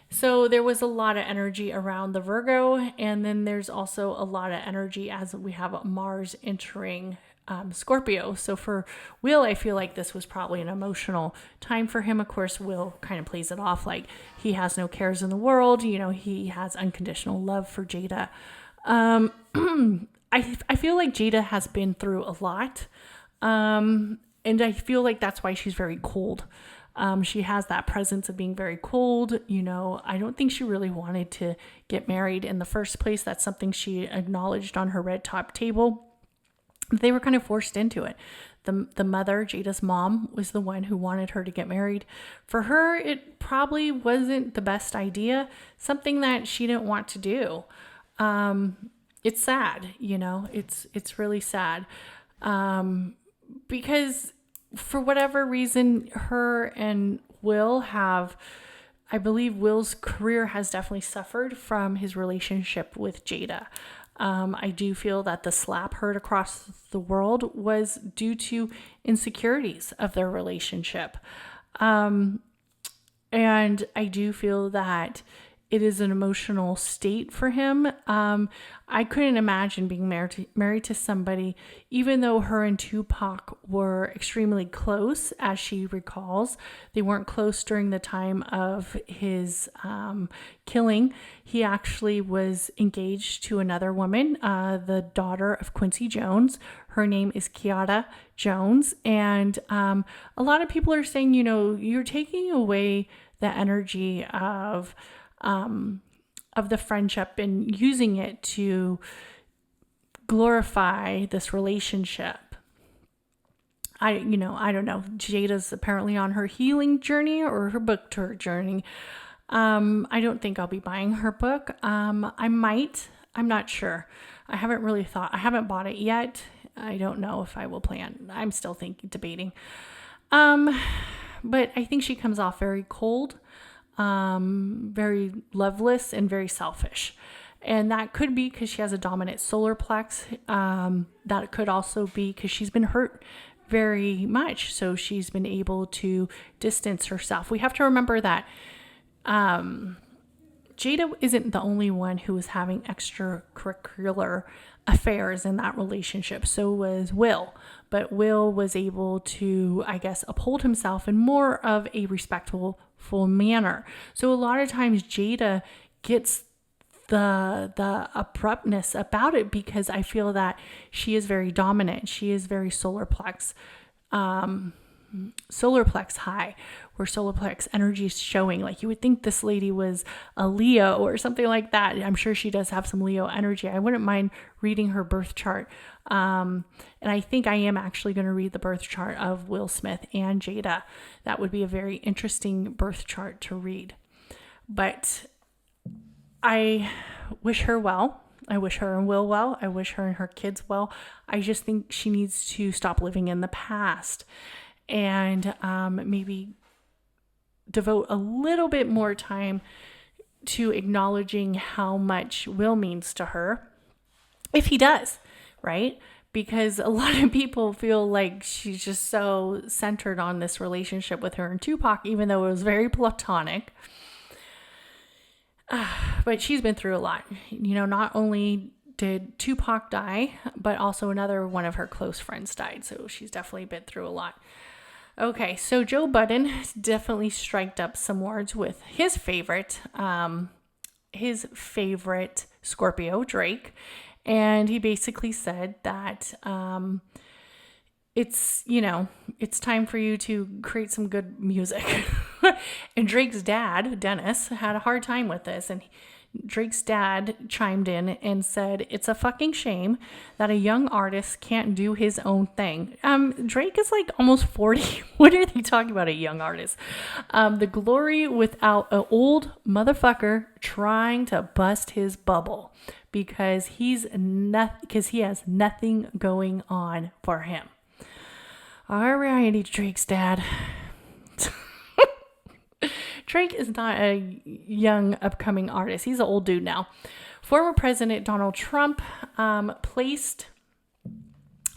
So there was a lot of energy around the Virgo, and then there's also a lot of energy as we have Mars entering Scorpio. So for Will, I feel like this was probably an emotional time for him. Of course, Will kind of plays it off like he has no cares in the world. You know, he has unconditional love for Jada. I feel like Jada has been through a lot. And I feel like that's why she's very cold. She has that presence of being very cold. You know, I don't think she really wanted to get married in the first place. That's something she acknowledged on her red top table. They were kind of forced into it. The mother, Jada's mom, was the one who wanted her to get married. For her, it probably wasn't the best idea, something that she didn't want to do. It's sad, you know, it's really sad. Because for whatever reason, her and Will have, I believe Will's career has definitely suffered from his relationship with Jada. I do feel that the slap heard across the world was due to insecurities of their relationship. And I do feel that it is an emotional state for him. I couldn't imagine being married to somebody, even though her and Tupac were extremely close, as she recalls. They weren't close during the time of his killing. He actually was engaged to another woman, the daughter of Quincy Jones. Her name is Kiara Jones. And a lot of people are saying, you know, you're taking away the energy of the friendship and using it to glorify this relationship. I don't know. Jada's apparently on her healing journey or her book tour journey. I don't think I'll be buying her book. I might. I'm not sure. I haven't really thought. I haven't bought it yet. I don't know if I will plan. I'm still debating. But I think she comes off very cold. Very loveless and very selfish. And that could be because she has a dominant solar plex. That could also be because she's been hurt very much. So she's been able to distance herself. We have to remember that Jada isn't the only one who was having extracurricular affairs in that relationship. So was Will. But Will was able to, I guess, uphold himself in more of a respectful manner. So a lot of times Jada gets the abruptness about it because I feel that she is very dominant. She is very solar plex high, where solar plex energy is showing. Like you would think this lady was a Leo or something like that. I'm sure she does have some Leo energy. I wouldn't mind reading her birth chart. And I think I am actually going to read the birth chart of Will Smith and Jada. That would be a very interesting birth chart to read. But I wish her well. I wish her and Will well. I wish her and her kids well. I just think she needs to stop living in the past and maybe devote a little bit more time to acknowledging how much Will means to her, if he does, right? Because a lot of people feel like she's just so centered on this relationship with her and Tupac, even though it was very platonic. But she's been through a lot. You know, not only did Tupac die, but also another one of her close friends died. So she's definitely been through a lot. Okay, so Joe Budden definitely striked up some words with his favorite Scorpio, Drake. And he basically said that it's time for you to create some good music. And Drake's dad, Dennis, had a hard time with this. And Drake's dad chimed in and said, "It's a fucking shame that a young artist can't do his own thing." Drake is like almost 40. What are they talking about, a young artist? The glory without an old motherfucker trying to bust his bubble because he has nothing going on for him. All righty, Drake's dad. Drake is not a young upcoming artist. He's an old dude now. Former President Donald Trump placed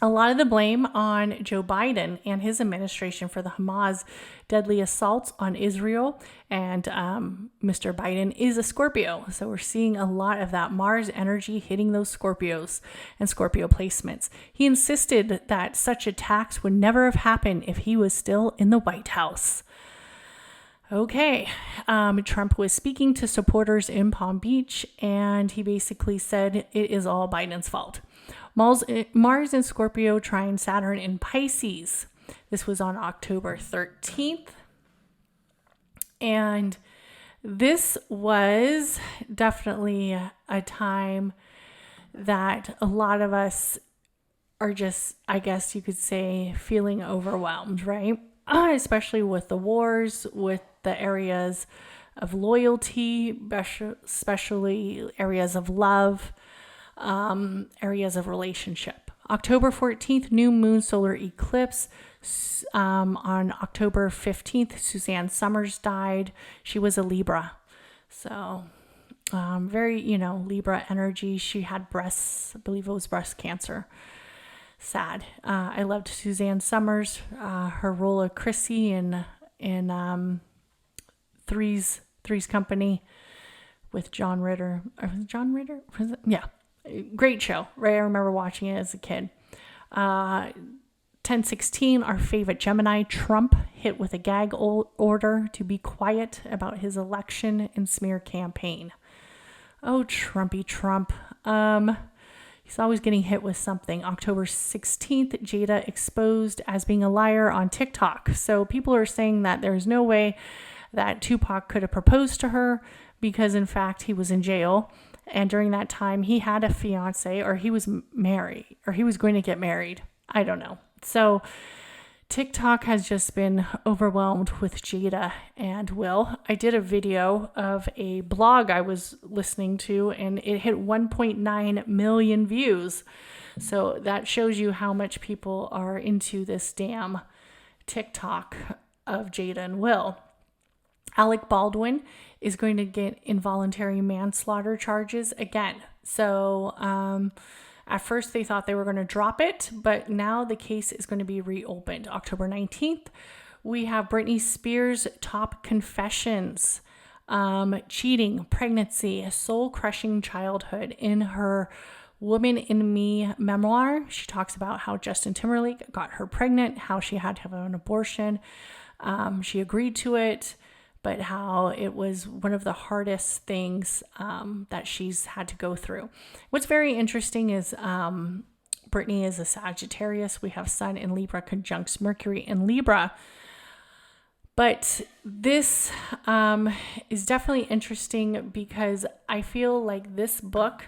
a lot of the blame on Joe Biden and his administration for the Hamas deadly assaults on Israel. And Mr. Biden is a Scorpio. So we're seeing a lot of that Mars energy hitting those Scorpios and Scorpio placements. He insisted that such attacks would never have happened if he was still in the White House. Okay, Trump was speaking to supporters in Palm Beach, and he basically said it is all Biden's fault. Mars in Scorpio trine Saturn in Pisces. This was on October 13th. And this was definitely a time that a lot of us are just, I guess you could say, feeling overwhelmed, right? Especially with the wars, with the areas of loyalty, especially areas of love, areas of relationship. October 14th, new moon solar eclipse. On October 15th, Suzanne Summers died. She was a Libra. So very, Libra energy. She had I believe it was breast cancer. Sad. I loved Suzanne Summers, her role of Chrissy in Three's Company with John Ritter. Was it John Ritter? Was it? Yeah. Great show, right? I remember watching it as a kid. 10/16, our favorite Gemini, Trump, hit with a gag order to be quiet about his election and smear campaign. Oh, Trumpy Trump. He's always getting hit with something. October 16th, Jada exposed as being a liar on TikTok. So people are saying that there's no way that Tupac could have proposed to her because, in fact, he was in jail. And during that time, he had a fiance, or he was married, or he was going to get married. I don't know. So TikTok has just been overwhelmed with Jada and Will. I did a video of a blog I was listening to, and it hit 1.9 million views. So that shows you how much people are into this damn TikTok of Jada and Will. Alec Baldwin is going to get involuntary manslaughter charges again. So at first they thought they were going to drop it, but now the case is going to be reopened. October 19th, we have Britney Spears' top confessions, cheating, pregnancy, soul-crushing childhood. In her Woman in Me memoir, she talks about how Justin Timberlake got her pregnant, how she had to have an abortion. She agreed to it, but how it was one of the hardest things that she's had to go through. What's very interesting is Britney is a Sagittarius. We have Sun in Libra conjuncts Mercury in Libra. But this is definitely interesting because I feel like this book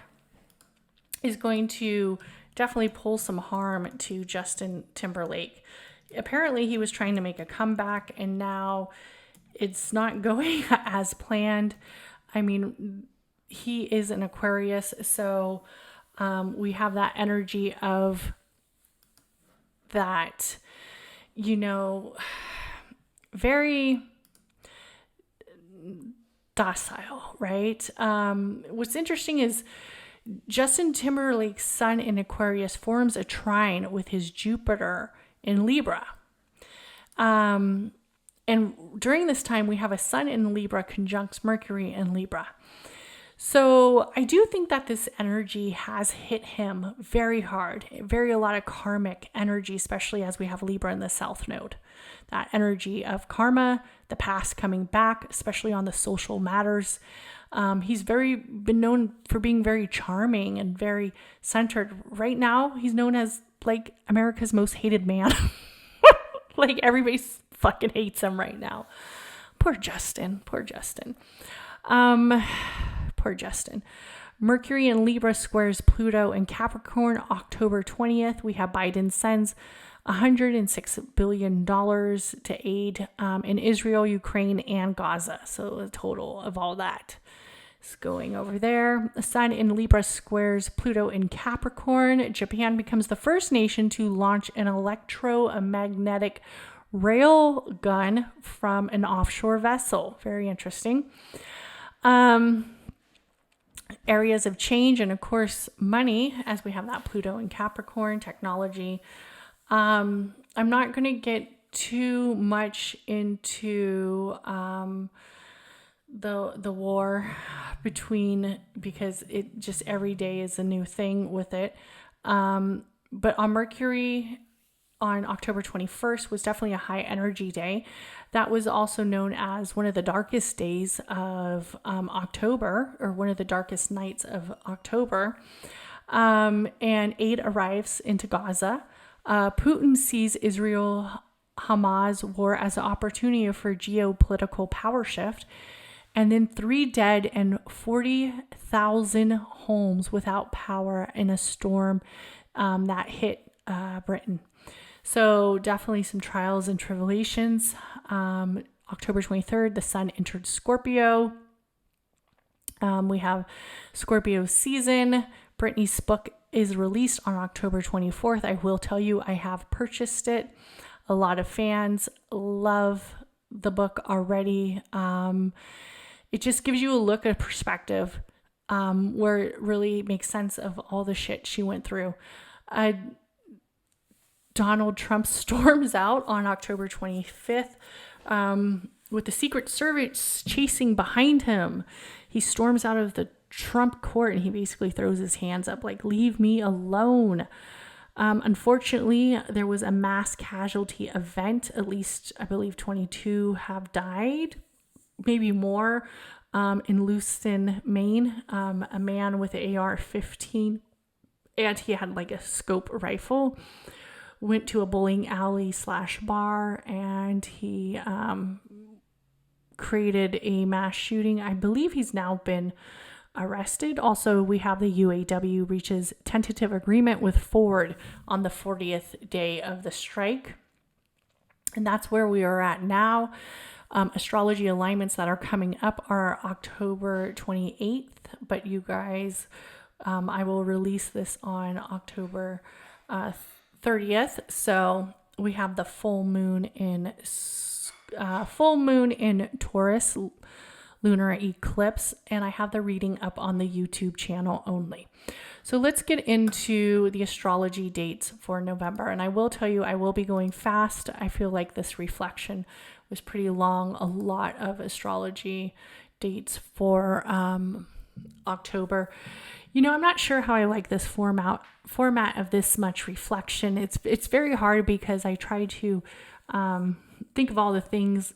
is going to definitely pull some harm to Justin Timberlake. Apparently he was trying to make a comeback, and now it's not going as planned. I mean, he is an Aquarius, so we have that energy of that, very docile, right? What's interesting is Justin Timberlake's Sun in Aquarius forms a trine with his Jupiter in Libra. And during this time, we have a Sun in Libra conjuncts Mercury in Libra. So I do think that this energy has hit him very hard, a lot of karmic energy, especially as we have Libra in the South Node. That energy of karma, the past coming back, especially on the social matters. He's been known for being very charming and very centered. Right now, he's known as like America's most hated man. Like everybody fucking hates him right now. Poor Justin. Poor Poor Justin. Mercury in Libra squares Pluto in Capricorn, October 20th. We have Biden sends $106 billion to aid in Israel, Ukraine, and Gaza. So a total of all that is going over there. The Sun in Libra squares Pluto in Capricorn. Japan becomes the first nation to launch an electromagnetic rail gun from an offshore vessel. Very interesting. Areas of change and, of course, money, as we have that Pluto in Capricorn, technology. I'm not going to get too much into the war because it just every day is a new thing with it. But on Mercury on October 21st was definitely a high energy day. That was also known as one of the darkest days of October, or one of the darkest nights of October. And aid arrives into Gaza. Putin sees Israel-Hamas war as an opportunity for geopolitical power shift. And then 3 dead and 40,000 homes without power in a storm that hit Britain. So definitely some trials and tribulations. October 23rd, the sun entered Scorpio. We have Scorpio season. Brittany's book is released on October 24th. I will tell you, I have purchased it. A lot of fans love the book already. It just gives you a look at perspective where it really makes sense of all the shit she went through. Donald Trump storms out on October 25th with the Secret Service chasing behind him. He storms out of the Trump court and he basically throws his hands up like, leave me alone. Unfortunately, there was a mass casualty event. At least, I believe, 22 have died, maybe more, in Lewiston, Maine. A man with an AR-15, and he had like a scope rifle, went to a bowling alley / bar, and he created a mass shooting. I believe he's now been arrested. Also, we have the UAW reaches tentative agreement with Ford on the 40th day of the strike. And that's where we are at now. Astrology alignments that are coming up are October 28th, but you guys, I will release this on October 30th. So we have the full moon in Taurus, lunar eclipse, and I have the reading up on the YouTube channel only. So let's get into the astrology dates for November. And I will tell you, I will be going fast. I feel like this reflection was pretty long. A lot of astrology dates for October. You know, I'm not sure how I like this format of this much reflection. It's very hard because I try to think of all the things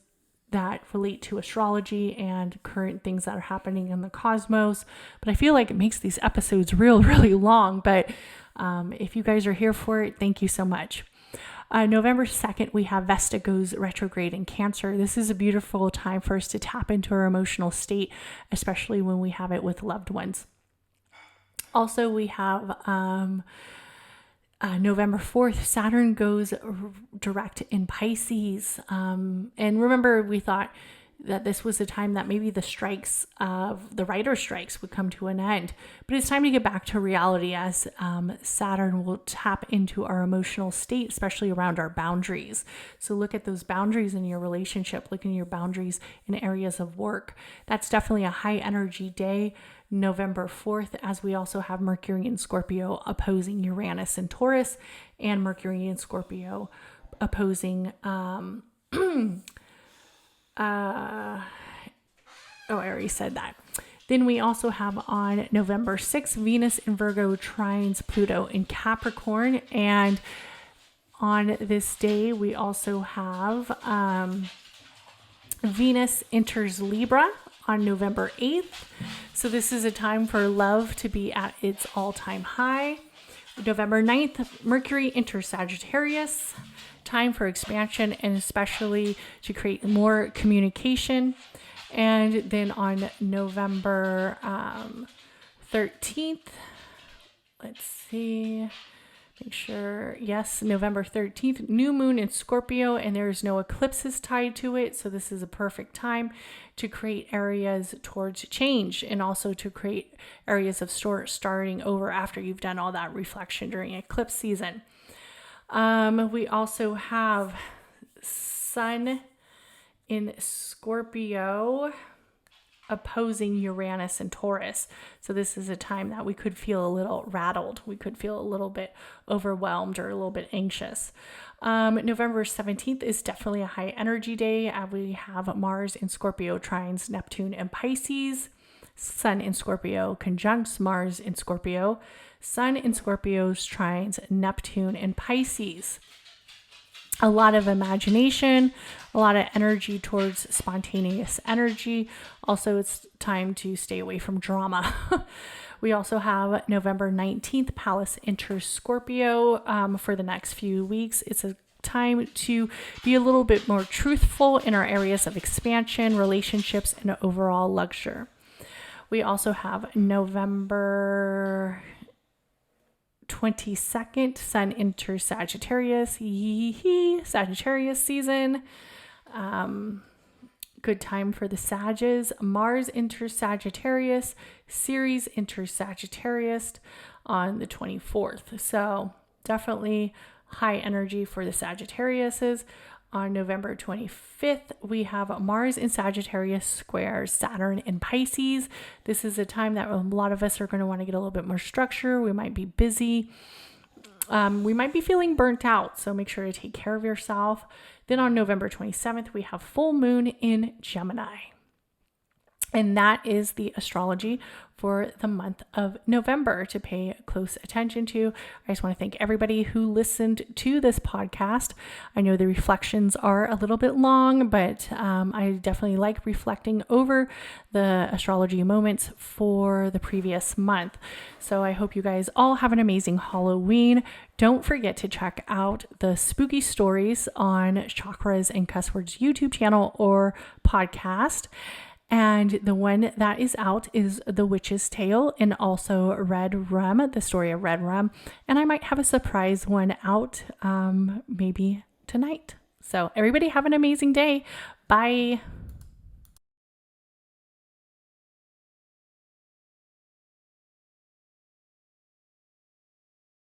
that relate to astrology and current things that are happening in the cosmos. But I feel like it makes these episodes really long. But if you guys are here for it, thank you so much. November 2nd, we have Vesta goes retrograde in Cancer. This is a beautiful time for us to tap into our emotional state, especially when we have it with loved ones. Also, we have November 4th, Saturn goes direct in Pisces. And remember, we thought that this was a time that maybe the strikes of the writer strikes would come to an end. But it's time to get back to reality as Saturn will tap into our emotional state, especially around our boundaries. So look at those boundaries in your relationship, look at your boundaries in areas of work. That's definitely a high energy day. November 4th, as we also have Mercury in Scorpio opposing Uranus and Taurus, and Mercury in Scorpio opposing I already said that. Then we also have on November 6th, Venus in Virgo trines Pluto in Capricorn. And on this day, we also have Venus enters Libra on November 8th. So this is a time for love to be at its all-time high. November 9th, Mercury enters Sagittarius. Time for expansion and especially to create more communication. And then on November 13th, let's see, make sure, yes, November 13th, new moon in Scorpio, and there's no eclipses tied to it. So this is a perfect time to create areas towards change and also to create areas of starting over after you've done all that reflection during eclipse season. We also have Sun in Scorpio opposing Uranus and Taurus. So this is a time that we could feel a little rattled. We could feel a little bit overwhelmed or a little bit anxious. November 17th is definitely a high energy day. We have Mars in Scorpio trines Neptune and Pisces. Sun in Scorpio conjuncts Mars in Scorpio. Sun in Scorpio's trines Neptune and Pisces. A lot of imagination, a lot of energy towards spontaneous energy. Also, it's time to stay away from drama. We also have November 19th, Pallas enters Scorpio for the next few weeks. It's a time to be a little bit more truthful in our areas of expansion, relationships, and overall luxury. We also have November 22nd, Sun enters Sagittarius. Sagittarius season. Good time for the Sages. Mars enters Sagittarius. Ceres enters Sagittarius on the 24th. So definitely high energy for the Sagittariuses. On November 25th, we have Mars in Sagittarius squares Saturn in Pisces. This is a time that a lot of us are going to want to get a little bit more structure. We might be busy. We might be feeling burnt out, so make sure to take care of yourself. Then on November 27th, we have full moon in Gemini. And that is the astrology for the month of November to pay close attention to. I just want to thank everybody who listened to this podcast. I know the reflections are a little bit long, but I definitely like reflecting over the astrology moments for the previous month. So I hope you guys all have an amazing Halloween. Don't forget to check out the spooky stories on Chakras and Cuss Words YouTube channel or podcast. And the one that is out is The Witch's Tale and also Red Rum, the story of Red Rum. And I might have a surprise one out maybe tonight. So everybody have an amazing day. Bye.